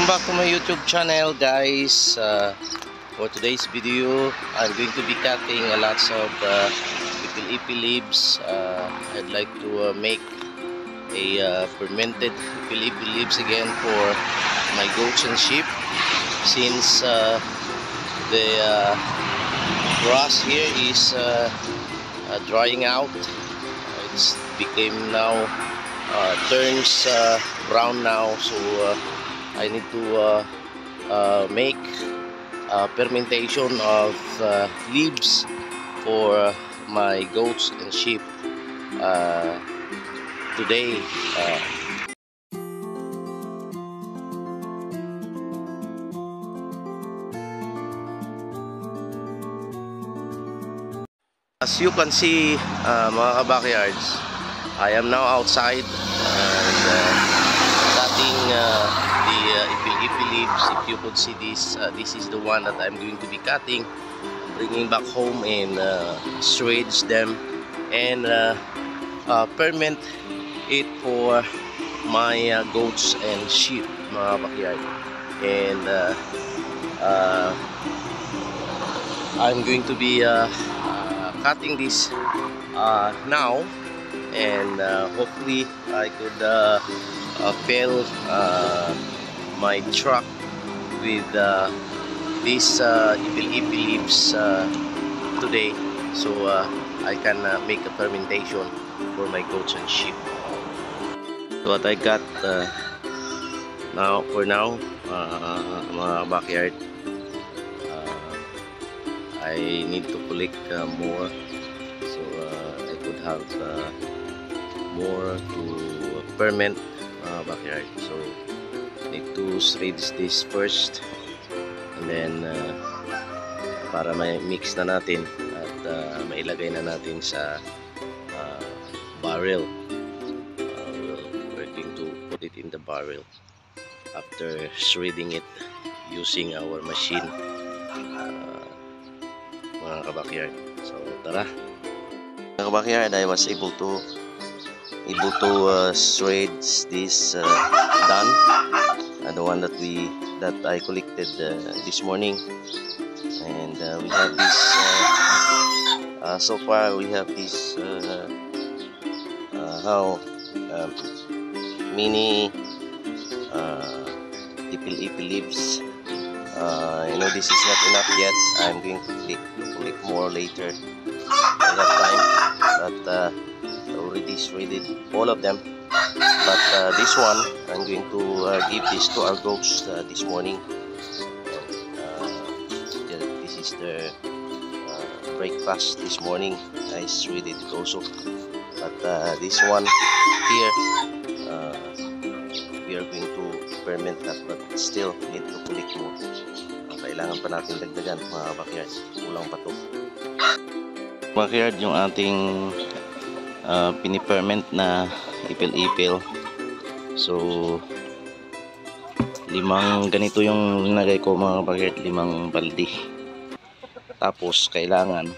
Welcome back to my YouTube channel, guys. For today's video, I'm going to be cutting lots of ipil-ipil leaves. I'd like to make a fermented ipil-ipil leaves again for my goats and sheep, since the grass here is drying out. It's became now turns brown now, so I need to make fermentation of leaves for my goats and sheep today. As you can see, mga kabackyards, I am now outside and cutting the ipil-ipil leaves. If you could see this, this is the one that I'm going to be cutting, bringing back home and assuage them and ferment it for my goats and sheep, mga backyard. And I'm going to be cutting this now, and hopefully I could fill my truck with these ipil-ipil leaves today, so I can make a fermentation for my goats and sheep. So what I got now, mga backyard, I need to collect more, so I could have more to ferment backyard. So I need to shred this first, and then para may mix na natin at mailagay na natin sa barrel. We're going to put it in the barrel after shredding it using our machine, mga kabackyard. So tara, mga kabackyard, I was able to shred this done, the one that I collected this morning. And we have this so far we have this mini ipil-ipil leaves. I know this is not enough yet. I'm going to collect more later. I have time, but I already shredded all of them. But this one, I'm going to give this to our goats this morning. This is the breakfast this morning. I shredded it also. But this one here, we are going to ferment that, but still need to collect more. Kailangan pa natin dagdagan, mga backyard. Kulang pa to. Backyard, yung ating piniferment na ipil-ipil. So 5 ganito yung linagay ko, mga backyard, 5 balde. Tapos kailangan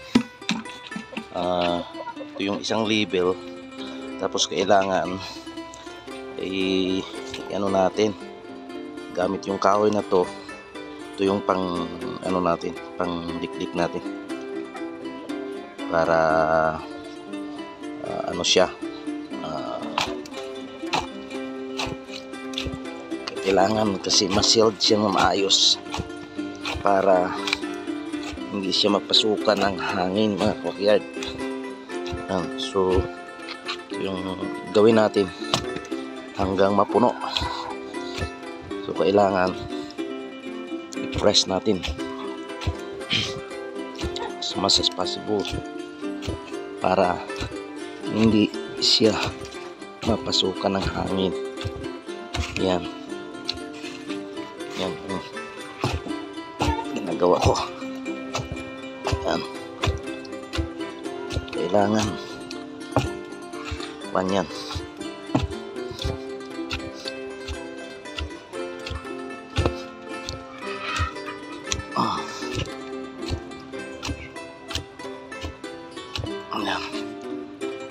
ito yung isang label. Tapos kailangan ano natin, gamit yung kahoy na to. Ito yung pang ano natin, pang dikdik natin, para ano siya, kailangan kasi ma-sealed siya na maayos para hindi siya mapasukan ng hangin, mga backyard. So yung gawin natin hanggang mapuno. So kailangan i-press natin as much as possible para hindi siya mapasukan ng hangin. Yan ginagawa ko. Yan, kailangan panyan.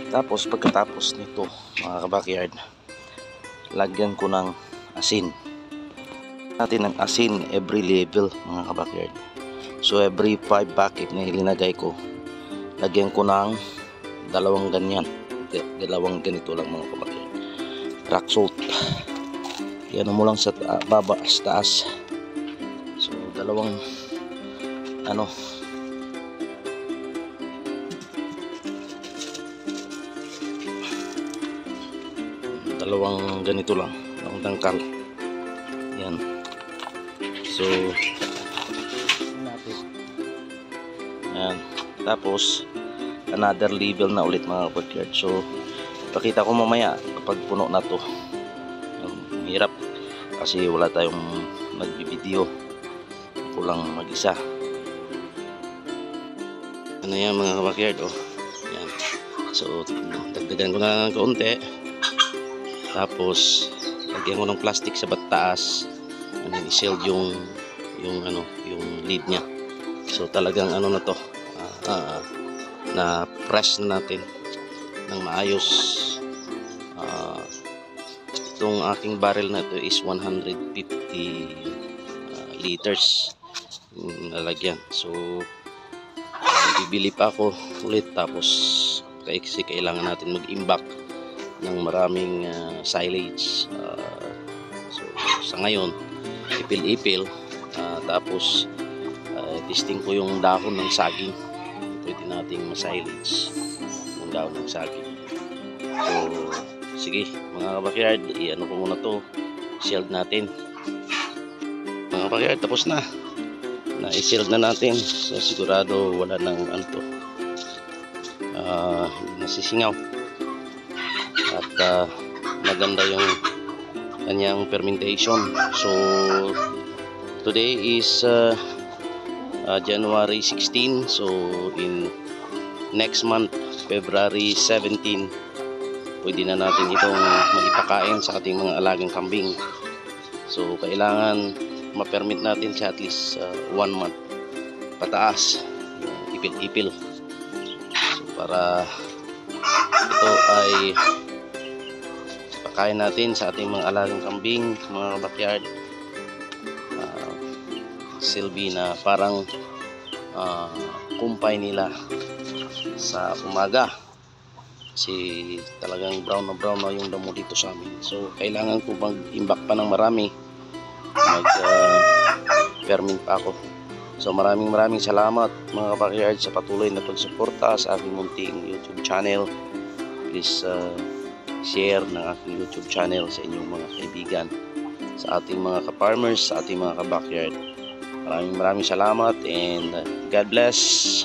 Tapos pagkatapos nito, mga kabackyard, lagyan ko ng asin. natin ng asin every level mga kabakyard. So every 5 bucket na ilinagay ko, lagyan ko ng dalawang ganyan, dalawang ganito lang mga kabakyard, rock salt. Yan mo lang sa baba, sa taas. So dalawang dalawang ganito lang, dalawang tangkal. Yan. So yan. Tapos another level na ulit mga kabakyard. So pakita ko mamaya kapag puno na to. Hirap kasi wala tayong nagbibideo, ako lang mag-isa. Ano yan mga kabakyard, oh. Yan. So dagdagan ko na ng kaunti, tapos lagyan ko ng plastic sa taas, and then i-sealed yung lid nya. So talagang na to, na press na natin ng maayos. Itong aking barrel na ito is 150 liters lalagyan. So bibili pa ako ulit, tapos kasi kailangan natin mag-imbak ng maraming silage. So sa ngayon ipil-ipil, tapos testing ko yung dahon ng saging. Pwede nating ma-silage yung dahon ng saging. So sige mga kabakyard, i-ano ko muna to, shield natin mga kabakyard. Tapos na i-shield na natin. So sigurado wala nang nasisingaw, at maganda yung kanyang fermentation. So today is January 16. So in next month, February 17, pwede na natin itong maipakain sa ating mga alagang kambing. So kailangan ma-permit natin siya at least 1 month pataas, ipil-ipil. So para ito ay pakain natin sa ating mga alagang kambing mga backyard. Silbi na parang kumpay nila sa umaga, kasi talagang brown na yung damo dito sa amin. So kailangan ko mag-imbak pa ng marami, mag-ferment pa ako. So maraming salamat mga backyard sa patuloy na pagsuporta sa aking munting YouTube channel. Please share ng aking YouTube channel sa inyong mga kaibigan, sa ating mga ka-farmers, sa ating mga ka-backyard. Maraming salamat, and God bless.